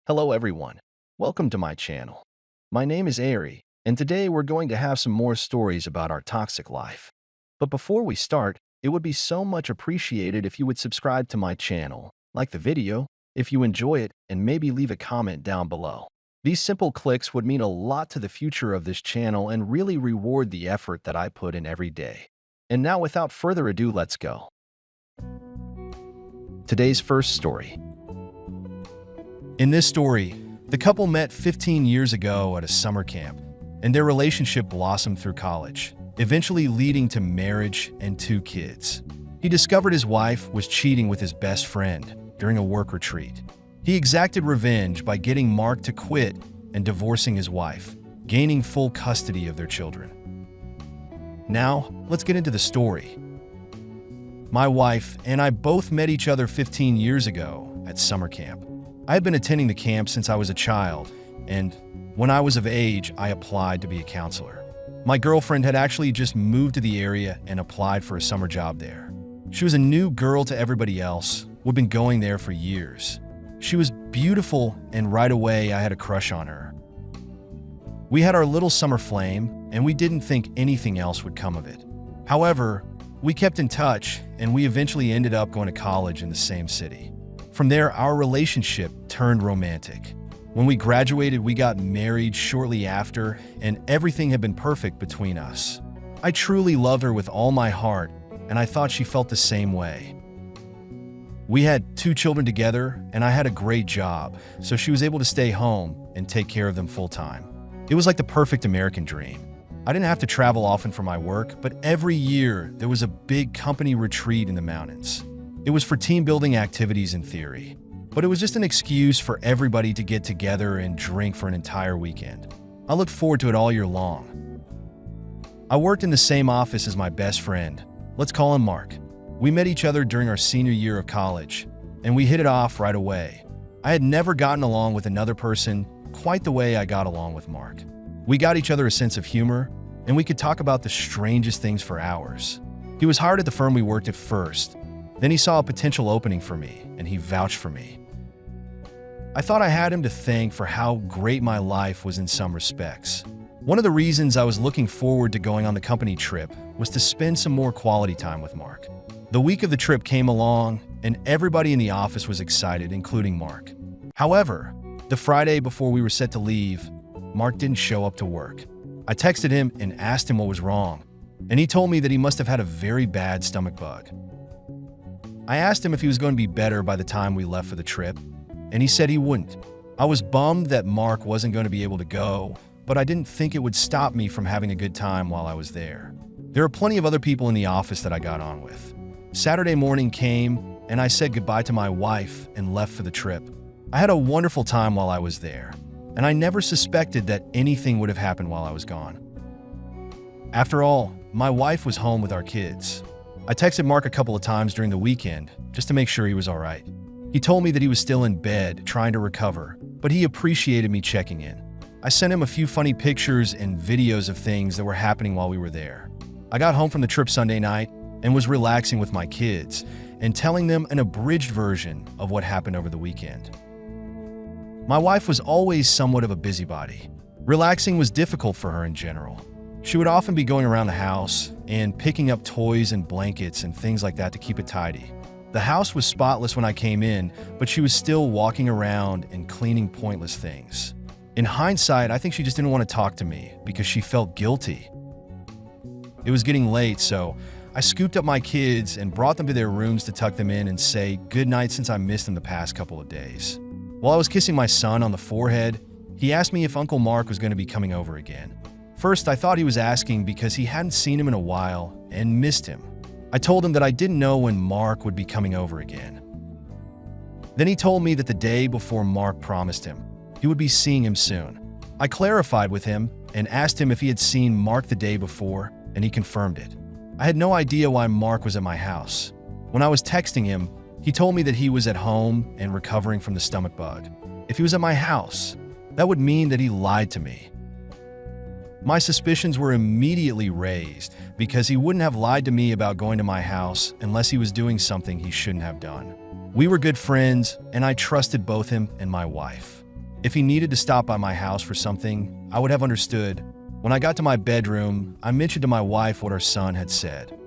Hello everyone, welcome to my channel. My name is Ari, and today we're going to have some more stories about our toxic life. But before we start, it would be so much appreciated if you would subscribe to my channel, like the video, if you enjoy it, and maybe leave a comment down below. These simple clicks would mean a lot to the future of this channel and really reward the effort that I put in every day. And now without further ado, let's go. Today's first story. In this story, the couple met 15 years ago at a summer camp, and their relationship blossomed through college, eventually leading to marriage and 2 kids. He discovered his wife was cheating with his best friend during a work retreat. He exacted revenge by getting Mark to quit and divorcing his wife, gaining full custody of their children. Now, let's get into the story. My wife and I both met each other 15 years ago at summer camp. I had been attending the camp since I was a child, and when I was of age, I applied to be a counselor. My girlfriend had actually just moved to the area and applied for a summer job there. She was a new girl to everybody else who had been going there for years. She was beautiful, and right away I had a crush on her. We had our little summer flame, and we didn't think anything else would come of it. However, we kept in touch, and we eventually ended up going to college in the same city. From there, our relationship turned romantic. When we graduated, we got married shortly after, and everything had been perfect between us. I truly loved her with all my heart, and I thought she felt the same way. We had 2 children together, and I had a great job, so she was able to stay home and take care of them full-time. It was like the perfect American dream. I didn't have to travel often for my work, but every year there was a big company retreat in the mountains. It was for team-building activities in theory, but it was just an excuse for everybody to get together and drink for an entire weekend. I looked forward to it all year long. I worked in the same office as my best friend. Let's call him Mark. We met each other during our senior year of college, and we hit it off right away. I had never gotten along with another person quite the way I got along with Mark. We got each other a sense of humor, and we could talk about the strangest things for hours. He was hired at the firm we worked at first. Then he saw a potential opening for me, and he vouched for me. I thought I had him to thank for how great my life was in some respects. One of the reasons I was looking forward to going on the company trip was to spend some more quality time with Mark. The week of the trip came along, and everybody in the office was excited, including Mark. However, the Friday before we were set to leave, Mark didn't show up to work. I texted him and asked him what was wrong, and he told me that he must have had a very bad stomach bug. I asked him if he was going to be better by the time we left for the trip, and he said he wouldn't. I was bummed that Mark wasn't going to be able to go, but I didn't think it would stop me from having a good time while I was there. There are plenty of other people in the office that I got on with. Saturday morning came, and I said goodbye to my wife and left for the trip. I had a wonderful time while I was there, and I never suspected that anything would have happened while I was gone. After all, my wife was home with our kids. I texted Mark a couple of times during the weekend just to make sure he was all right. He told me that he was still in bed trying to recover, but he appreciated me checking in. I sent him a few funny pictures and videos of things that were happening while we were there. I got home from the trip Sunday night and was relaxing with my kids and telling them an abridged version of what happened over the weekend. My wife was always somewhat of a busybody. Relaxing was difficult for her in general. She would often be going around the house and picking up toys and blankets and things like that to keep it tidy. The house was spotless when I came in, but she was still walking around and cleaning pointless things. In hindsight, I think she just didn't want to talk to me because she felt guilty. It was getting late, so I scooped up my kids and brought them to their rooms to tuck them in and say goodnight since I missed them the past couple of days. While I was kissing my son on the forehead, he asked me if Uncle Mark was going to be coming over again. First, I thought he was asking because he hadn't seen him in a while and missed him. I told him that I didn't know when Mark would be coming over again. Then he told me that the day before Mark promised him, he would be seeing him soon. I clarified with him and asked him if he had seen Mark the day before, and he confirmed it. I had no idea why Mark was at my house. When I was texting him, he told me that he was at home and recovering from the stomach bug. If he was at my house, that would mean that he lied to me. My suspicions were immediately raised because he wouldn't have lied to me about going to my house unless he was doing something he shouldn't have done. We were good friends, and I trusted both him and my wife. If he needed to stop by my house for something, I would have understood. When I got to my bedroom, I mentioned to my wife what our son had said.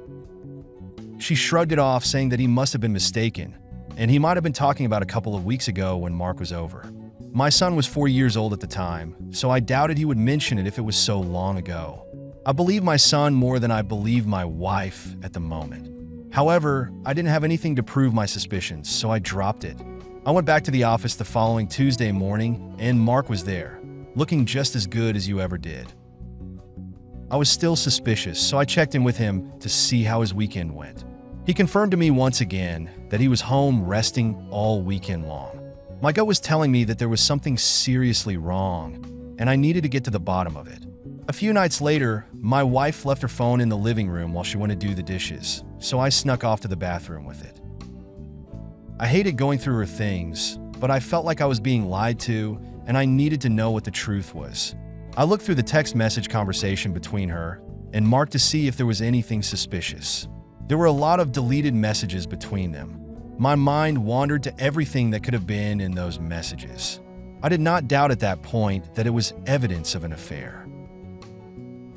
She shrugged it off, saying that he must have been mistaken, and he might have been talking about a couple of weeks ago when Mark was over. My son was 4 years old at the time, so I doubted he would mention it if it was so long ago. I believe my son more than I believe my wife at the moment. However, I didn't have anything to prove my suspicions, so I dropped it. I went back to the office the following Tuesday morning, and Mark was there, looking just as good as you ever did. I was still suspicious, so I checked in with him to see how his weekend went. He confirmed to me once again that he was home resting all weekend long. My gut was telling me that there was something seriously wrong, and I needed to get to the bottom of it. A few nights later, my wife left her phone in the living room while she went to do the dishes, so I snuck off to the bathroom with it. I hated going through her things, but I felt like I was being lied to, and I needed to know what the truth was. I looked through the text message conversation between her and Mark to see if there was anything suspicious. There were a lot of deleted messages between them. My mind wandered to everything that could have been in those messages. I did not doubt at that point that it was evidence of an affair.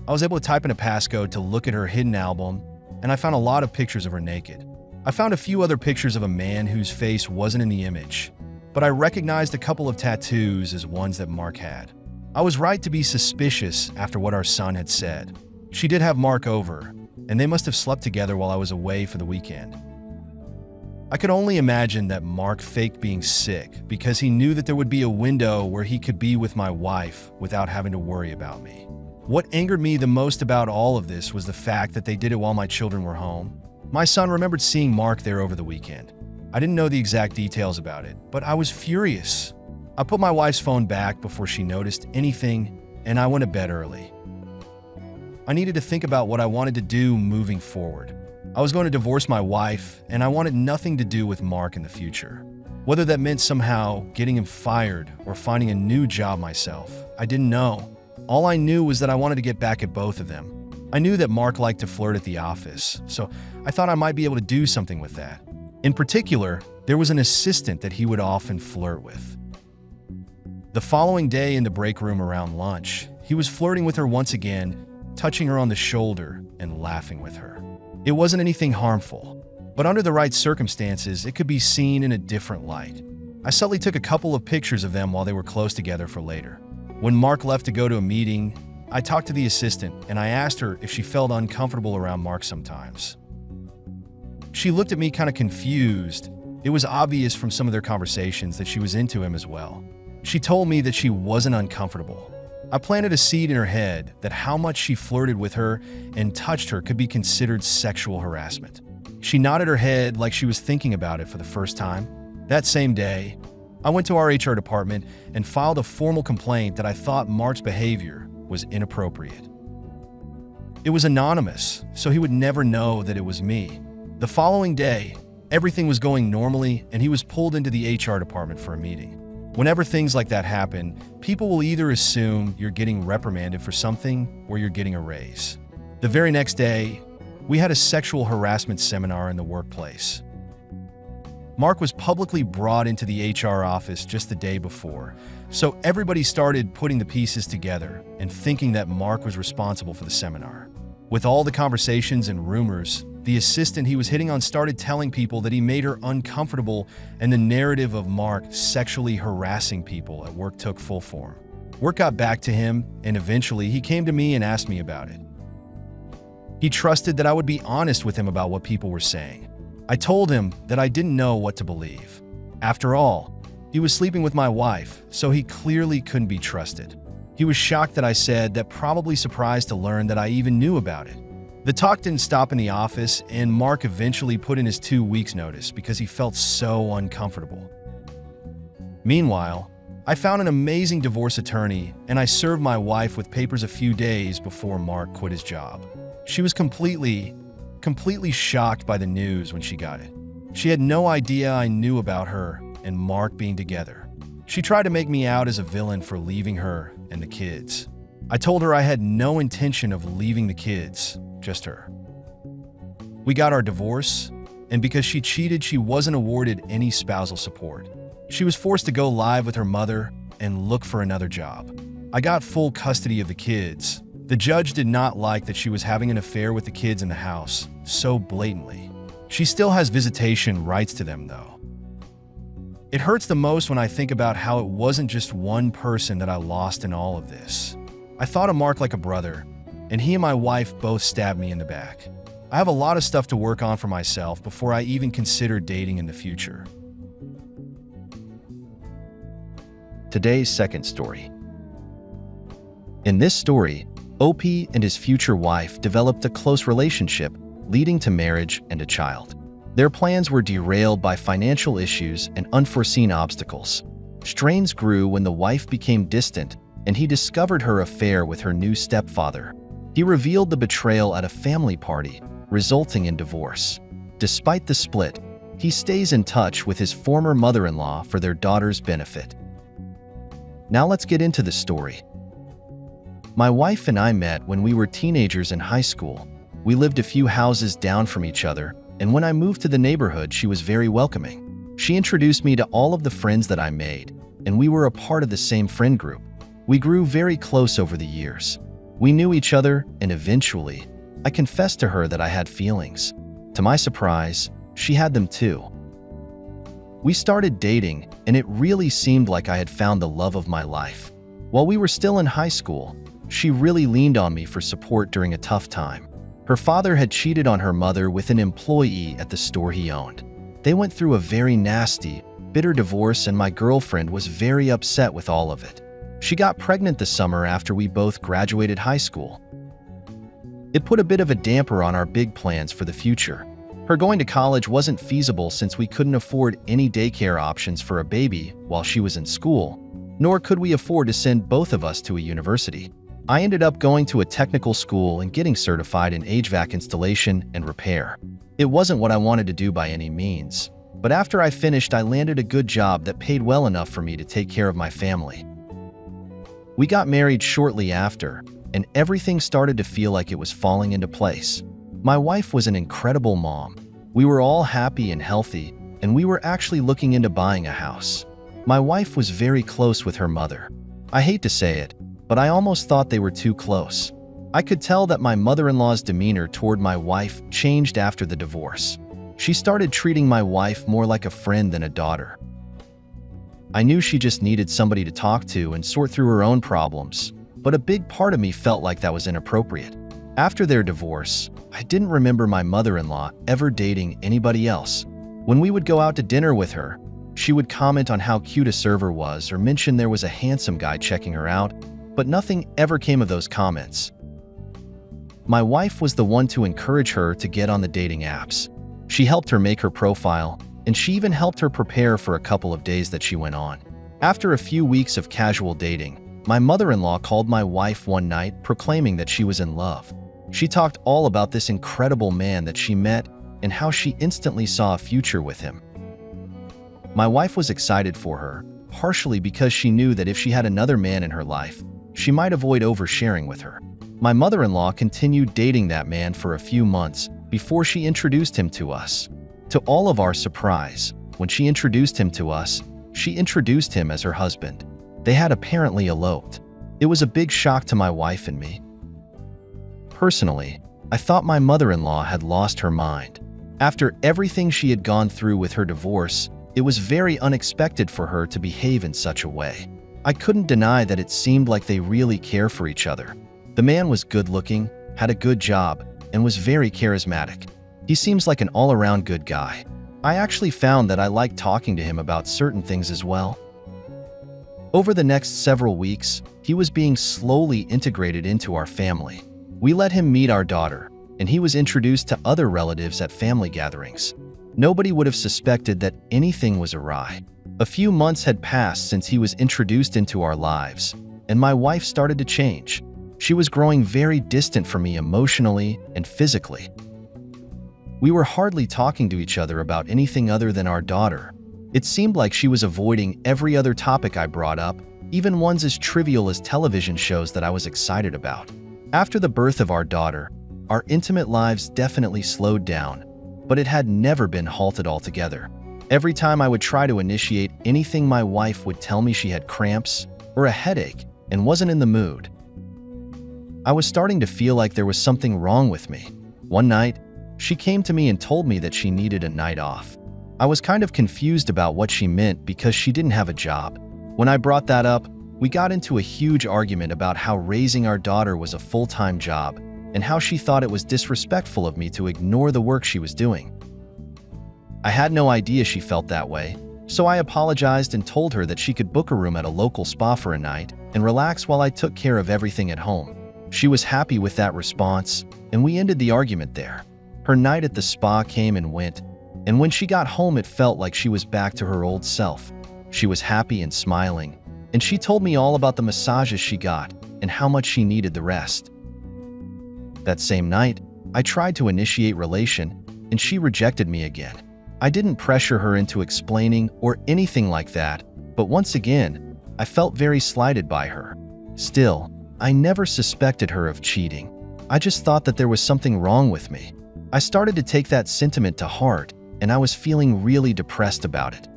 I was able to type in a passcode to look at her hidden album, and I found a lot of pictures of her naked. I found a few other pictures of a man whose face wasn't in the image, but I recognized a couple of tattoos as ones that Mark had. I was right to be suspicious after what our son had said. She did have Mark over, and they must have slept together while I was away for the weekend. I could only imagine that Mark faked being sick because he knew that there would be a window where he could be with my wife without having to worry about me. What angered me the most about all of this was the fact that they did it while my children were home. My son remembered seeing Mark there over the weekend. I didn't know the exact details about it, but I was furious. I put my wife's phone back before she noticed anything, and I went to bed early. I needed to think about what I wanted to do moving forward. I was going to divorce my wife, and I wanted nothing to do with Mark in the future. Whether that meant somehow getting him fired or finding a new job myself, I didn't know. All I knew was that I wanted to get back at both of them. I knew that Mark liked to flirt at the office, so I thought I might be able to do something with that. In particular, there was an assistant that he would often flirt with. The following day in the break room around lunch, he was flirting with her once again, touching her on the shoulder and laughing with her. It wasn't anything harmful, but under the right circumstances, it could be seen in a different light. I subtly took a couple of pictures of them while they were close together for later. When Mark left to go to a meeting, I talked to the assistant and I asked her if she felt uncomfortable around Mark sometimes. She looked at me kind of confused. It was obvious from some of their conversations that she was into him as well. She told me that she wasn't uncomfortable. I planted a seed in her head that how much she flirted with her and touched her could be considered sexual harassment. She nodded her head like she was thinking about it for the first time. That same day, I went to our HR department and filed a formal complaint that I thought Mark's behavior was inappropriate. It was anonymous, so he would never know that it was me. The following day, everything was going normally and he was pulled into the HR department for a meeting. Whenever things like that happen, people will either assume you're getting reprimanded for something or you're getting a raise. The very next day, we had a sexual harassment seminar in the workplace. Mark was publicly brought into the HR office just the day before, so everybody started putting the pieces together and thinking that Mark was responsible for the seminar. With all the conversations and rumors, the assistant he was hitting on started telling people that he made her uncomfortable, and the narrative of Mark sexually harassing people at work took full form. Work got back to him, and eventually he came to me and asked me about it. He trusted that I would be honest with him about what people were saying. I told him that I didn't know what to believe. After all, he was sleeping with my wife, so he clearly couldn't be trusted. He was shocked that I said that, probably surprised to learn that I even knew about it. The talk didn't stop in the office, and Mark eventually put in his 2 weeks' notice because he felt so uncomfortable. Meanwhile, I found an amazing divorce attorney, and I served my wife with papers a few days before Mark quit his job. She was completely shocked by the news when she got it. She had no idea I knew about her and Mark being together. She tried to make me out as a villain for leaving her and the kids. I told her I had no intention of leaving the kids, just her. We got our divorce, and because she cheated, she wasn't awarded any spousal support. She was forced to go live with her mother, and look for another job. I got full custody of the kids. The judge did not like that she was having an affair with the kids in the house so blatantly. She still has visitation rights to them, though. It hurts the most when I think about how it wasn't just one person that I lost in all of this. I thought of Mark like a brother, and he and my wife both stabbed me in the back. I have a lot of stuff to work on for myself before I even consider dating in the future. Today's second story. In this story, OP and his future wife developed a close relationship, leading to marriage and a child. Their plans were derailed by financial issues and unforeseen obstacles. Strains grew when the wife became distant and he discovered her affair with her new stepfather. He revealed the betrayal at a family party, resulting in divorce. Despite the split, he stays in touch with his former mother-in-law for their daughter's benefit. Now let's get into the story. My wife and I met when we were teenagers in high school. We lived a few houses down from each other, and when I moved to the neighborhood, she was very welcoming. She introduced me to all of the friends that I made, and we were a part of the same friend group. We grew very close over the years. We knew each other, and eventually, I confessed to her that I had feelings. To my surprise, she had them too. We started dating, and it really seemed like I had found the love of my life. While we were still in high school, she really leaned on me for support during a tough time. Her father had cheated on her mother with an employee at the store he owned. They went through a very nasty, bitter divorce, and my girlfriend was very upset with all of it. She got pregnant the summer after we both graduated high school. It put a bit of a damper on our big plans for the future. Her going to college wasn't feasible since we couldn't afford any daycare options for a baby while she was in school, nor could we afford to send both of us to a university. I ended up going to a technical school and getting certified in HVAC installation and repair. It wasn't what I wanted to do by any means, but after I finished, I landed a good job that paid well enough for me to take care of my family. We got married shortly after, and everything started to feel like it was falling into place. My wife was an incredible mom. We were all happy and healthy, and we were actually looking into buying a house. My wife was very close with her mother. I hate to say it, but I almost thought they were too close. I could tell that my mother-in-law's demeanor toward my wife changed after the divorce. She started treating my wife more like a friend than a daughter. I knew she just needed somebody to talk to and sort through her own problems, but a big part of me felt like that was inappropriate. After their divorce, I didn't remember my mother-in-law ever dating anybody else. When we would go out to dinner with her, she would comment on how cute a server was or mention there was a handsome guy checking her out, but nothing ever came of those comments. My wife was the one to encourage her to get on the dating apps. She helped her make her profile, and she even helped her prepare for a couple of days that she went on. After a few weeks of casual dating, my mother-in-law called my wife one night proclaiming that she was in love. She talked all about this incredible man that she met and how she instantly saw a future with him. My wife was excited for her, partially because she knew that if she had another man in her life, she might avoid oversharing with her. My mother-in-law continued dating that man for a few months before she introduced him to us. To all of our surprise, when she introduced him to us, she introduced him as her husband. They had apparently eloped. It was a big shock to my wife and me. Personally, I thought my mother-in-law had lost her mind. After everything she had gone through with her divorce, it was very unexpected for her to behave in such a way. I couldn't deny that it seemed like they really care for each other. The man was good-looking, had a good job, and was very charismatic. He seems like an all-around good guy. I actually found that I liked talking to him about certain things as well. Over the next several weeks, he was being slowly integrated into our family. We let him meet our daughter, and he was introduced to other relatives at family gatherings. Nobody would have suspected that anything was awry. A few months had passed since he was introduced into our lives, and my wife started to change. She was growing very distant from me emotionally and physically. We were hardly talking to each other about anything other than our daughter. It seemed like she was avoiding every other topic I brought up, even ones as trivial as television shows that I was excited about. After the birth of our daughter, our intimate lives definitely slowed down, but it had never been halted altogether. Every time I would try to initiate anything, my wife would tell me she had cramps or a headache and wasn't in the mood. I was starting to feel like there was something wrong with me. One night, she came to me and told me that she needed a night off. I was kind of confused about what she meant because she didn't have a job. When I brought that up, we got into a huge argument about how raising our daughter was a full-time job and how she thought it was disrespectful of me to ignore the work she was doing. I had no idea she felt that way, so I apologized and told her that she could book a room at a local spa for a night and relax while I took care of everything at home. She was happy with that response, and we ended the argument there. Her night at the spa came and went, and when she got home it felt like she was back to her old self. She was happy and smiling, and she told me all about the massages she got and how much she needed the rest. That same night, I tried to initiate relation, and she rejected me again. I didn't pressure her into explaining or anything like that, but once again, I felt very slighted by her. Still, I never suspected her of cheating. I just thought that there was something wrong with me. I started to take that sentiment to heart, and I was feeling really depressed about it.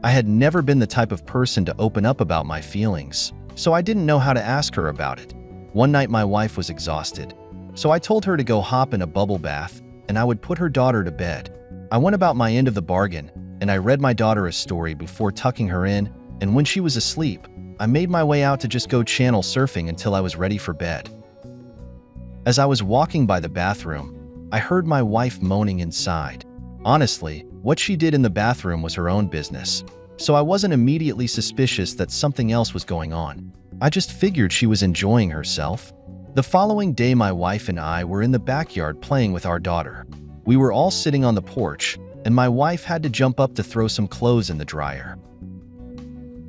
I had never been the type of person to open up about my feelings, so I didn't know how to ask her about it. One night my wife was exhausted, so I told her to go hop in a bubble bath, and I would put her daughter to bed. I went about my end of the bargain, and I read my daughter a story before tucking her in, and when she was asleep, I made my way out to just go channel surfing until I was ready for bed. As I was walking by the bathroom, I heard my wife moaning inside. Honestly, what she did in the bathroom was her own business, so I wasn't immediately suspicious that something else was going on. I just figured she was enjoying herself. The following day, my wife and I were in the backyard playing with our daughter. We were all sitting on the porch, and my wife had to jump up to throw some clothes in the dryer.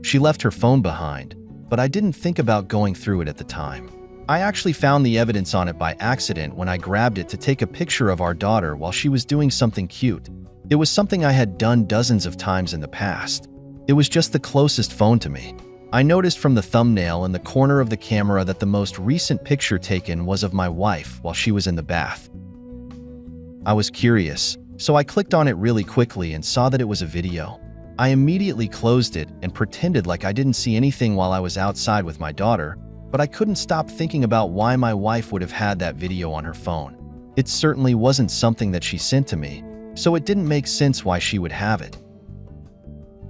She left her phone behind, but I didn't think about going through it at the time. I actually found the evidence on it by accident when I grabbed it to take a picture of our daughter while she was doing something cute. It was something I had done dozens of times in the past. It was just the closest phone to me. I noticed from the thumbnail in the corner of the camera that the most recent picture taken was of my wife while she was in the bath. I was curious, so I clicked on it really quickly and saw that it was a video. I immediately closed it and pretended like I didn't see anything while I was outside with my daughter, but I couldn't stop thinking about why my wife would have had that video on her phone. It certainly wasn't something that she sent to me, so it didn't make sense why she would have it.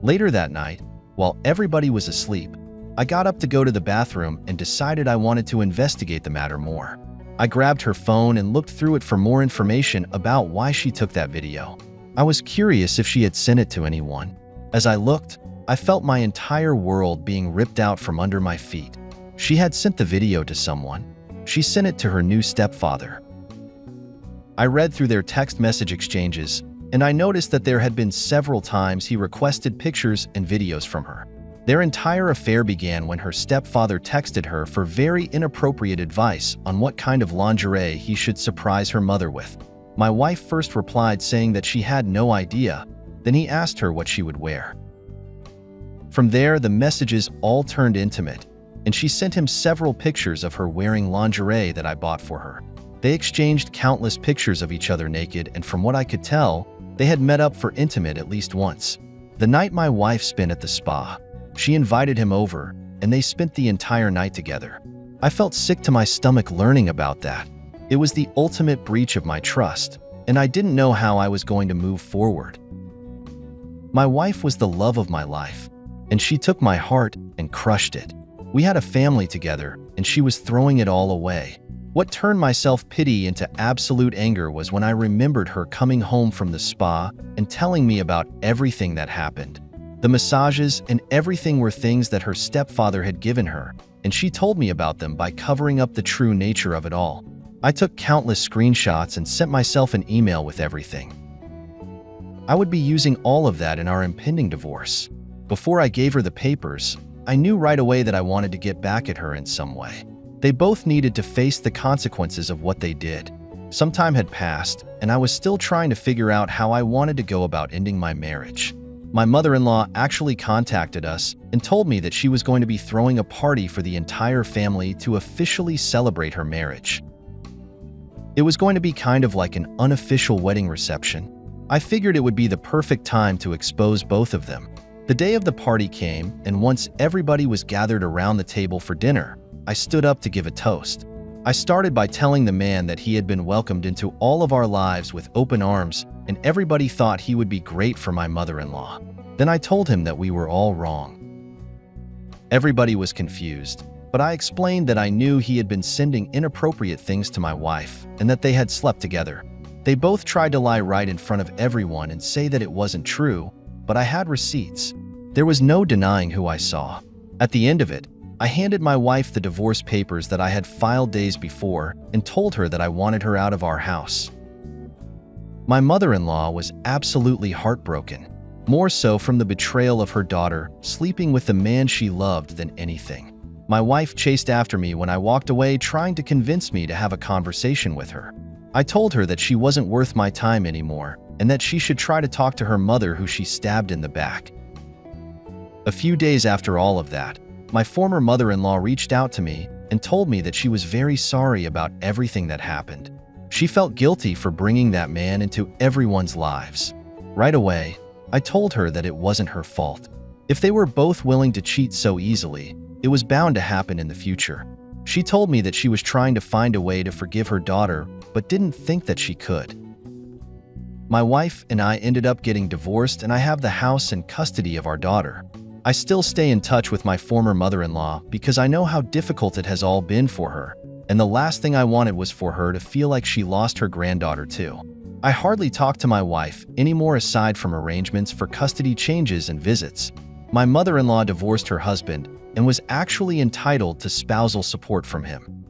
Later that night, while everybody was asleep, I got up to go to the bathroom and decided I wanted to investigate the matter more. I grabbed her phone and looked through it for more information about why she took that video. I was curious if she had sent it to anyone. As I looked, I felt my entire world being ripped out from under my feet. She had sent the video to someone. She sent it to her new stepfather. I read through their text message exchanges, and I noticed that there had been several times he requested pictures and videos from her. Their entire affair began when her stepfather texted her for very inappropriate advice on what kind of lingerie he should surprise her mother with. My wife first replied saying that she had no idea, then he asked her what she would wear. From there, the messages all turned intimate, and she sent him several pictures of her wearing lingerie that I bought for her. They exchanged countless pictures of each other naked, and from what I could tell, they had met up for intimate at least once. The night my wife spent at the spa, she invited him over, and they spent the entire night together. I felt sick to my stomach learning about that. It was the ultimate breach of my trust, and I didn't know how I was going to move forward. My wife was the love of my life, and she took my heart and crushed it. We had a family together, and she was throwing it all away. What turned my self-pity into absolute anger was when I remembered her coming home from the spa and telling me about everything that happened. The massages and everything were things that her stepfather had given her, and she told me about them by covering up the true nature of it all. I took countless screenshots and sent myself an email with everything. I would be using all of that in our impending divorce. Before I gave her the papers, I knew right away that I wanted to get back at her in some way. They both needed to face the consequences of what they did. Some time had passed, and I was still trying to figure out how I wanted to go about ending my marriage. My mother-in-law actually contacted us and told me that she was going to be throwing a party for the entire family to officially celebrate her marriage. It was going to be kind of like an unofficial wedding reception. I figured it would be the perfect time to expose both of them. The day of the party came, and once everybody was gathered around the table for dinner, I stood up to give a toast. I started by telling the man that he had been welcomed into all of our lives with open arms, and everybody thought he would be great for my mother-in-law. Then I told him that we were all wrong. Everybody was confused, but I explained that I knew he had been sending inappropriate things to my wife and that they had slept together. They both tried to lie right in front of everyone and say that it wasn't true, but I had receipts. There was no denying who I saw. At the end of it, I handed my wife the divorce papers that I had filed days before and told her that I wanted her out of our house. My mother-in-law was absolutely heartbroken, more so from the betrayal of her daughter sleeping with the man she loved than anything. My wife chased after me when I walked away, trying to convince me to have a conversation with her. I told her that she wasn't worth my time anymore and that she should try to talk to her mother, who she stabbed in the back. A few days after all of that, my former mother-in-law reached out to me and told me that she was very sorry about everything that happened. She felt guilty for bringing that man into everyone's lives. Right away, I told her that it wasn't her fault. If they were both willing to cheat so easily, it was bound to happen in the future. She told me that she was trying to find a way to forgive her daughter, but didn't think that she could. My wife and I ended up getting divorced, and I have the house and custody of our daughter. I still stay in touch with my former mother-in-law because I know how difficult it has all been for her, and the last thing I wanted was for her to feel like she lost her granddaughter too. I hardly talk to my wife anymore aside from arrangements for custody changes and visits. My mother-in-law divorced her husband and was actually entitled to spousal support from him.